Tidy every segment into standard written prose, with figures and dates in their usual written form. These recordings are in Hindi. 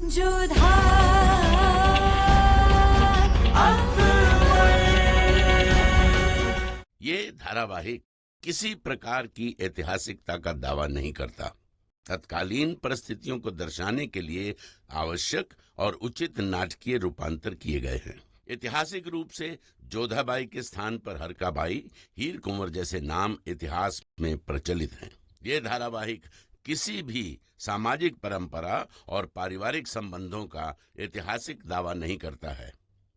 जोधा ये धारावाहिक किसी प्रकार की ऐतिहासिकता का दावा नहीं करता। तत्कालीन परिस्थितियों को दर्शाने के लिए आवश्यक और उचित नाटकीय रूपांतर किए गए हैं। ऐतिहासिक रूप से जोधाबाई के स्थान पर हरकाबाई, हीर कुंवर जैसे नाम इतिहास में प्रचलित हैं। ये धारावाहिक किसी भी सामाजिक परंपरा और पारिवारिक संबंधों का ऐतिहासिक दावा नहीं करता है।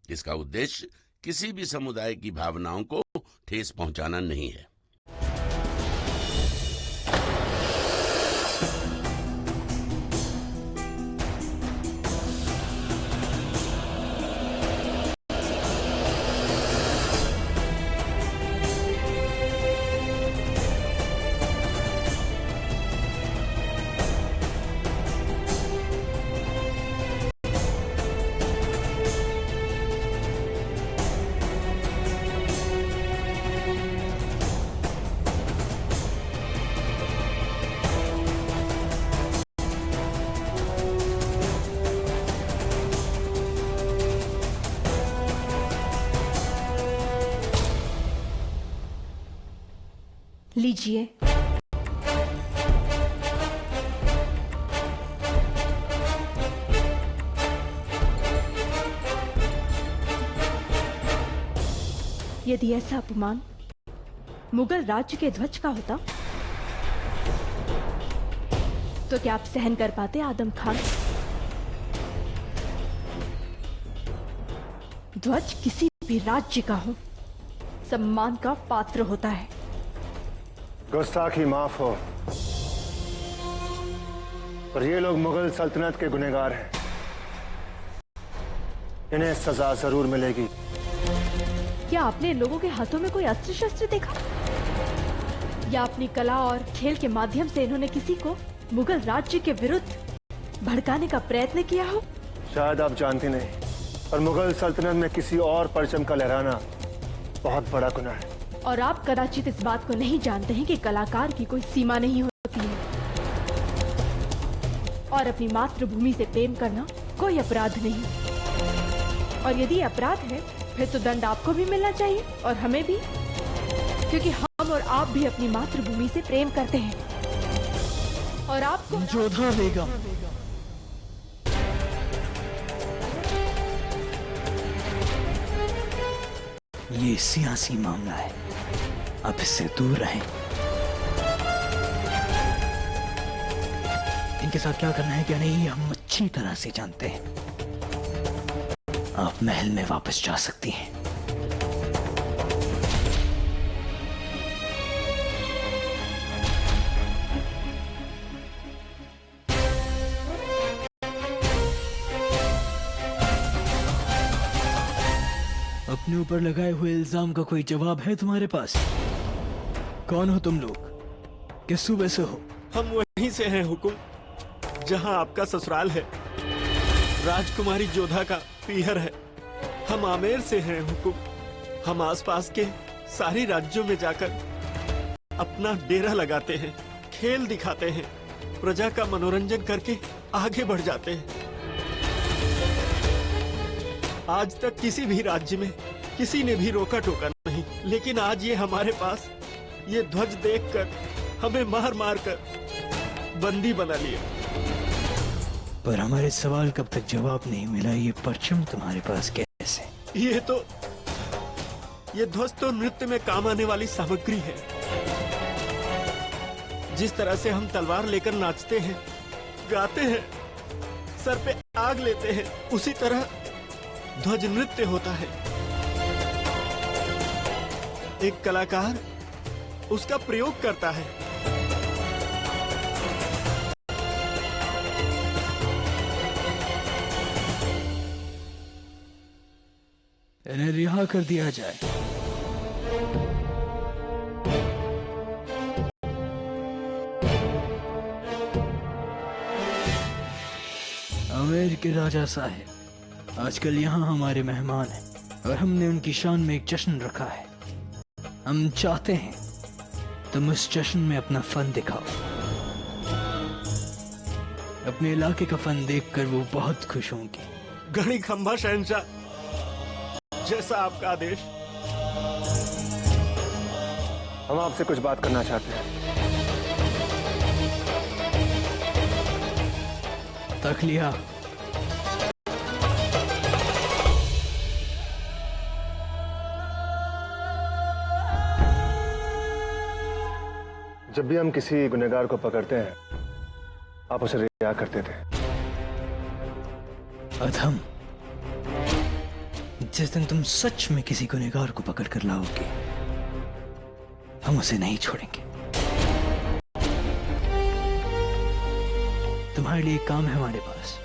इसका उद्देश्य किसी भी समुदाय की भावनाओं को ठेस पहुंचाना नहीं है। लीजिए। यदि ऐसा अपमान मुगल राज्य के ध्वज का होता तो क्या आप सहन कर पाते आदम खान? ध्वज किसी भी राज्य का हो, सम्मान का पात्र होता है। गुस्ताखी माफ हो, पर ये लोग मुगल सल्तनत के गुनहगार हैं। इन्हें सजा जरूर मिलेगी। क्या आपने लोगों के हाथों में कोई अस्त्र शस्त्र देखा? या अपनी कला और खेल के माध्यम से इन्होंने किसी को मुगल राज्य के विरुद्ध भड़काने का प्रयत्न किया हो? शायद आप जानती नहीं, पर मुगल सल्तनत में किसी और परचम का लहराना बहुत बड़ा गुनाह है। और आप कदाचित इस बात को नहीं जानते हैं कि कलाकार की कोई सीमा नहीं होती है और अपनी मातृभूमि से प्रेम करना कोई अपराध नहीं। और यदि अपराध है फिर तो दंड आपको भी मिलना चाहिए और हमें भी, क्योंकि हम और आप भी अपनी मातृभूमि से प्रेम करते हैं। और आपको जोधा बेगम, ये सियासी मामला है, अब इससे दूर रहें। इनके साथ क्या करना है क्या नहीं हम अच्छी तरह से जानते हैं। आप महल में वापस जा सकती हैं। अपने ऊपर लगाए हुए इल्जाम का कोई जवाब है तुम्हारे पास? कौन हो तुम लोग? किस सूबे से हो? हम वहीं से हैं हुकुम, जहां आपका ससुराल है। राजकुमारी जोधा का पीहर है। हम आमेर से हैं हुकुम। हम आसपास के सारी राज्यों में जाकर अपना डेरा लगाते हैं, खेल दिखाते हैं, प्रजा का मनोरंजन करके आगे बढ़ जाते हैं। आज तक किसी भी राज्य में किसी ने भी रोका टोका नहीं, लेकिन आज ये हमारे पास ये ध्वज देखकर हमें मार मार कर बंदी बना लिया। पर हमारे सवाल कब तक जवाब नहीं मिला। ये परचम तुम्हारे पास कैसे? ये ध्वज तो नृत्य में काम आने वाली सामग्री है। जिस तरह से हम तलवार लेकर नाचते हैं, गाते हैं, सर पे आग लेते हैं, उसी तरह ध्वज नृत्य होता है। एक कलाकार उसका प्रयोग करता है। इन्हें रिहा कर दिया जाए। आमेर के राजा साहिब आजकल यहाँ हमारे मेहमान हैं और हमने उनकी शान में एक जश्न रखा है। हम चाहते हैं तुम उस जश्न में अपना फन दिखाओ। अपने इलाके का फन देखकर वो बहुत खुश होंगे। घड़ी खंभा शहंशाह, जैसा आपका आदेश। हम आपसे कुछ बात करना चाहते हैं। तक लिया। जब भी हम किसी गुनहगार को पकड़ते हैं, आप उसे रिहा करते थे। अधम, जिस दिन तुम सच में किसी गुनहगार को पकड़ कर लाओगे, हम उसे नहीं छोड़ेंगे। तुम्हारे लिए एक काम है हमारे पास।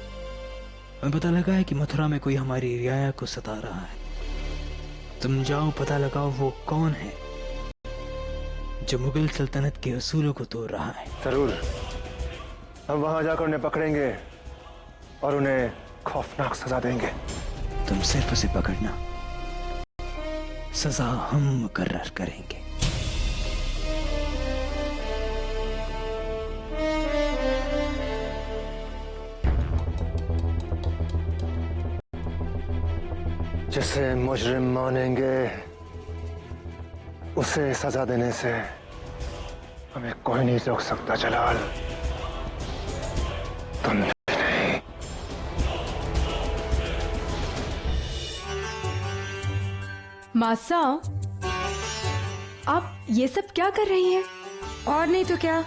हमें पता लगा है कि मथुरा में कोई हमारी रियाया को सता रहा है। तुम जाओ, पता लगाओ वो कौन है जो मुगल सल्तनत के असूलों को तोड़ रहा है। जरूर, हम वहां जाकर उन्हें पकड़ेंगे और उन्हें खौफनाक सजा देंगे। तुम सिर्फ उसे पकड़ना, सजा हम मुकर्रर करेंगे। जिसे मुजरिम मानेंगे उसे सजा देने से हमें कोई नहीं रोक सकता जलाल, तुम भी नहीं। मासा, आप ये सब क्या कर रही हैं? और नहीं तो क्या,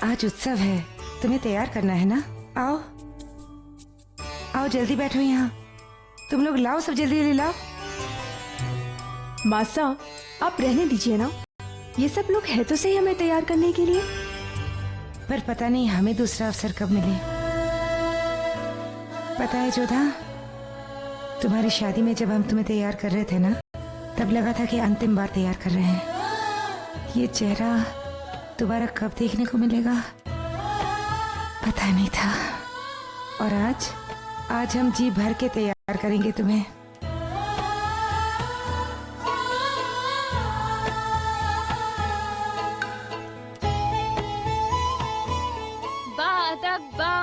आज उत्सव है, तुम्हें तैयार करना है ना। आओ आओ, जल्दी बैठो यहाँ। तुम लोग लाओ, सब जल्दी जल्दी लाओ। मासा, आप रहने दीजिए ना, ये सब लोग है तो सही हमें तैयार करने के लिए। पर पता नहीं हमें दूसरा अवसर कब मिले। पता है जोधा, तुम्हारी शादी में जब हम तुम्हें तैयार कर रहे थे ना, तब लगा था कि अंतिम बार तैयार कर रहे हैं। ये चेहरा दोबारा कब देखने को मिलेगा पता नहीं था। और आज हम जी भर के तैयार करेंगे तुम्हें।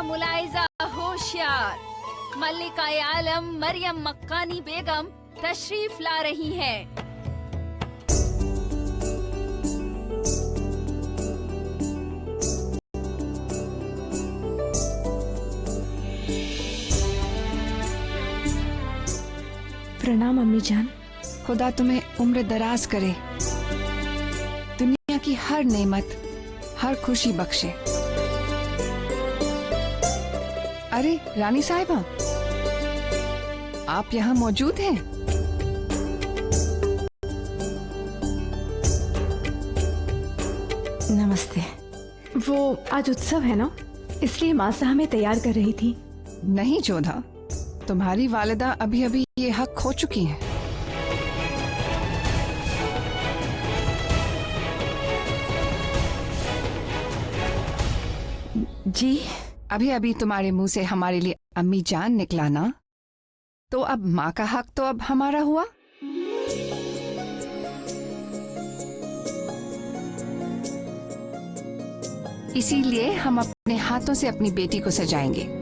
मुलाइजा होशियार, मल्लिका आलम मरियम मक्कानी बेगम तशरीफ ला रही हैं। प्रणाम अम्मी जान। खुदा तुम्हें उम्र दराज करे, दुनिया की हर नेमत, हर खुशी बख्शे। अरे रानी साहिबा, आप यहाँ मौजूद हैं? नमस्ते। वो आज उत्सव है ना, इसलिए मासा हमें तैयार कर रही थी। नहीं जोधा, तुम्हारी वालिदा अभी अभी ये हक खो चुकी हैं। जी, अभी अभी तुम्हारे मुंह से हमारे लिए अम्मी जान निकला ना, तो अब माँ का हक तो अब हमारा हुआ। इसीलिए हम अपने हाथों से अपनी बेटी को सजाएंगे।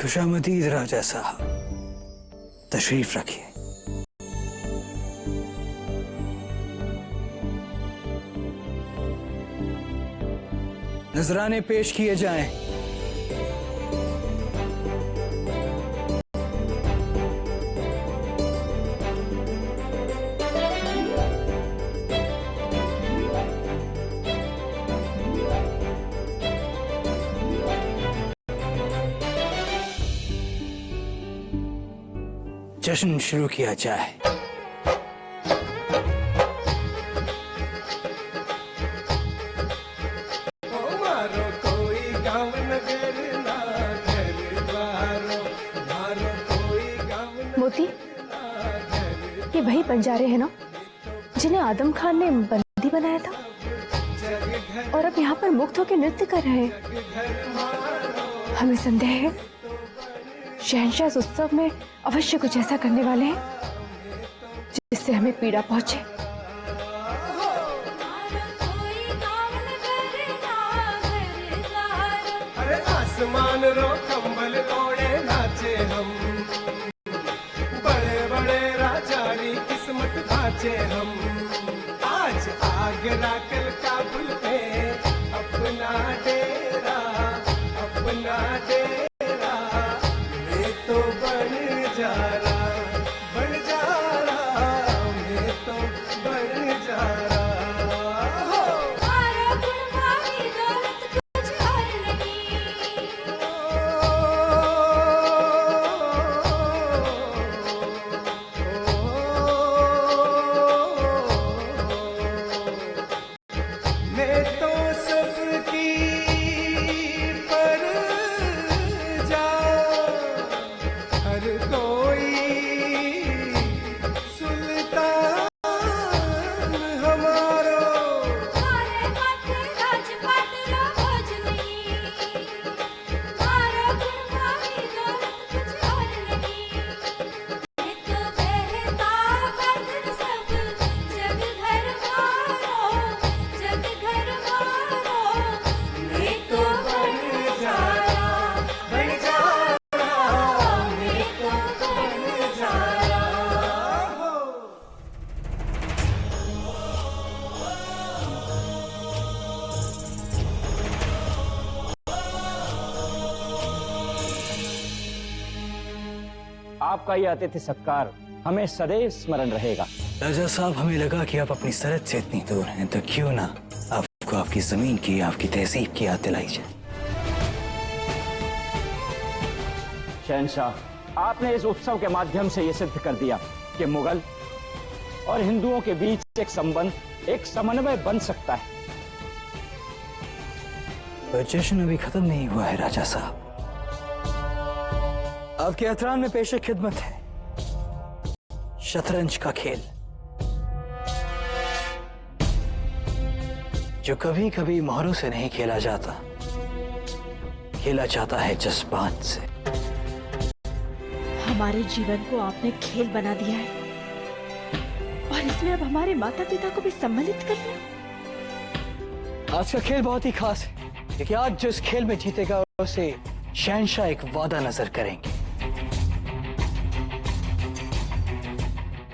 खुशामदीद राजा साहब, तशरीफ रखिए। नजराने पेश किए जाएं। जश्न शुरू किया जाए। मोती, ये वही बंजारे हैं ना जिन्हें आदम खान ने बंदी बनाया था और अब यहाँ पर मुक्त होकर नृत्य कर रहे हैं। हमें संदेह है शहंशाह इस उत्सव में अवश्य कुछ ऐसा करने वाले हैं जिससे हमें पीड़ा पहुंचे। अरे आसमान रो कंबल ओढ़े नाचे हम, बड़े बड़े राजारी किस्मत नाचे हम। आज आगरा कल काबुल पे अपना डेरा, अपना डेरा मैं तो बन जा रहा, बन जा रहा, मैं तो बन जा रहा। मैं तो सबकी पर जा, हर कोई सुल्तान हमारो। मैं तो बन जा रहा, बन जा रहा, मैं तो बन जा रहा। आपका ये अतिथि सत्कार हमें सदैव स्मरण रहेगा। राजा साहब, हमें लगा कि आप अपनी सरहद से इतनी दूर हैं, तो क्यों ना आपको आपकी जमीन की, आपकी तहजीब की याद दिलाई जाए। शहंशाह, आपने इस उत्सव के माध्यम से ये सिद्ध कर दिया कि मुगल और हिंदुओं के बीच एक संबंध, एक समन्वय बन सकता है। पर जश्न अभी खत्म नहीं हुआ है राजा साहब। आपके एहतराम में पेश खिदमत है शतरंज का खेल, जो कभी कभी मोहरों से नहीं खेला जाता, खेला जाता है जज्बात से। हमारे जीवन को आपने खेल बना दिया है और इसमें अब हमारे माता पिता को भी सम्मिलित कर लिया। आज का खेल बहुत ही खास है, क्योंकि आज जो इस खेल में जीतेगा उसे शहंशाह एक वादा नजर करेंगे,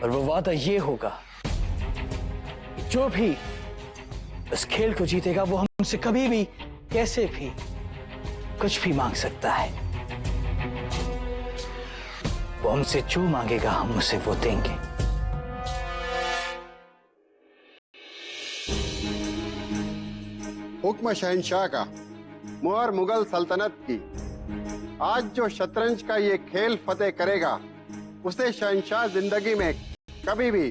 और वो वादा ये होगा जो भी इस खेल को जीतेगा वो हमसे कभी भी, कैसे भी, कुछ भी मांग सकता है। वो हमसे जो मांगेगा हम उसे वो देंगे। हुक्म शहंशाह का, मुहर मुगल सल्तनत की। आज जो शतरंज का ये खेल फतेह करेगा उसे शहंशाह जिंदगी में कभी भी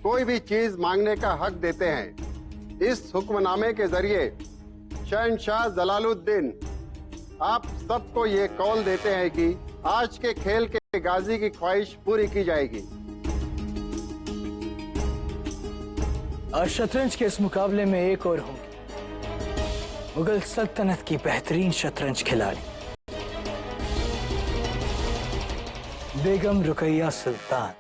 कोई भी चीज मांगने का हक देते हैं। इस हुक्मनामे के जरिए शहंशाह जलालुद्दीन आप सबको ये कौल देते हैं कि आज के खेल के गाजी की ख्वाहिश पूरी की जाएगी। आज शतरंज के इस मुकाबले में एक और होंगे मुगल सल्तनत की बेहतरीन शतरंज खिलाड़ी बेगम रुकैया सुल्तान।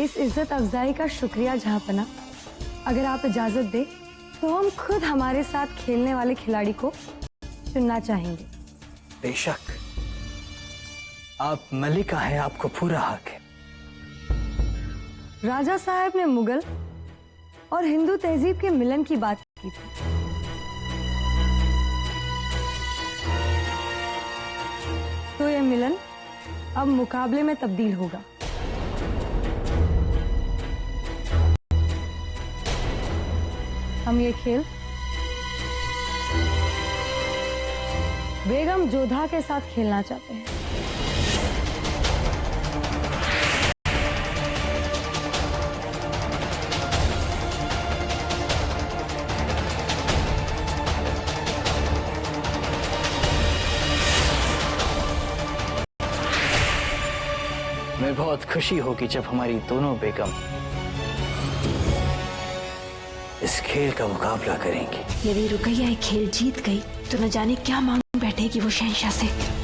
इस इज्जत अफजाई का शुक्रिया जहाँपना। अगर आप इजाजत दे तो हम खुद हमारे साथ खेलने वाले खिलाड़ी को चुनना चाहेंगे। बेशक, आप मलिका हैं, आपको पूरा हक है। राजा साहब ने मुगल और हिंदू तहजीब के मिलन की बात की थी। तो यह मिलन अब मुकाबले में तब्दील होगा। हम ये खेल बेगम जोधा के साथ खेलना चाहते हैं। मैं बहुत खुशी होगी जब हमारी दोनों बेगम इस खेल का मुकाबला करेंगी। यदि रुकैया एक खेल जीत गई तो न जाने क्या मांग बैठेगी वो शहंशाह से।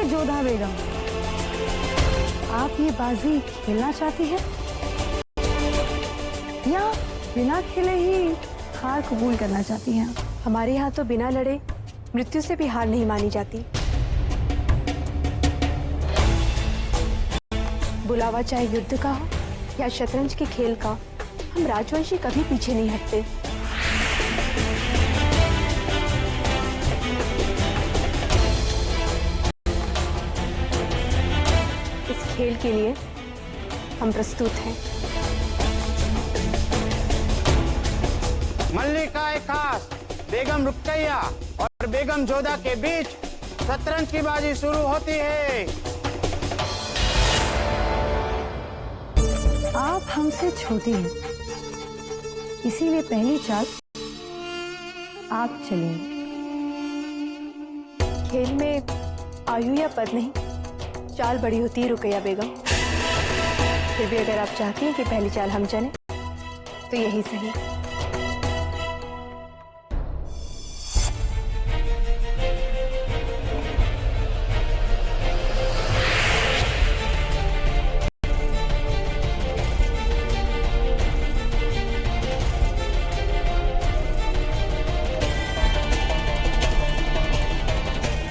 जोधा बेगम, आप ये बाजी खेलना चाहती हैं या बिना खेले ही हार कबूल करना चाहती हैं? हमारे यहाँ तो बिना लड़े मृत्यु से भी हार नहीं मानी जाती। बुलावा चाहे युद्ध का हो या शतरंज के खेल का, हम राजवंशी कभी पीछे नहीं हटते। इस खेल के लिए हम प्रस्तुत हैं। मल्लिका खास बेगम रुकैया और बेगम जोधा के बीच शतरंज की बाजी शुरू होती है। आप हमसे छोटी हैं, इसीलिए पहली चाल आप चलेंगे। खेल में आयु या पद नहीं, चाल बड़ी होती है रुकैया बेगम। फिर भी अगर आप चाहती हैं कि पहली चाल हम चलें तो यही सही।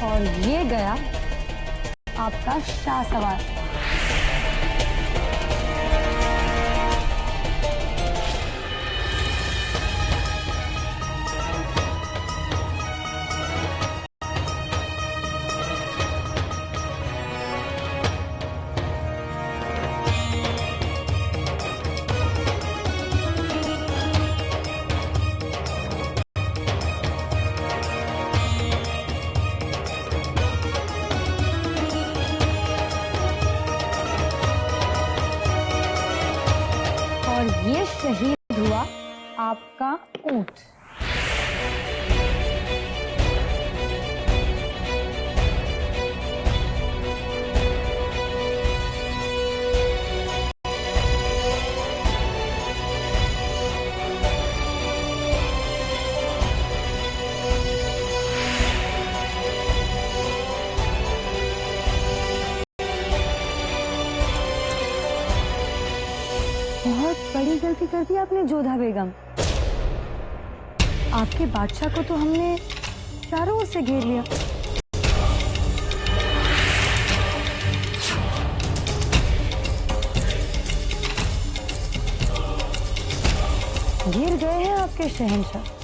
और ये गया आपका शाह सवार। और ये शहीद हुआ आपका ऊंट। बहुत बड़ी गलती कर दी आपने जोधा बेगम। आपके बादशाह को तो हमने चारों ओर से घेर लिया। गिर गए हैं आपके शहंशाह।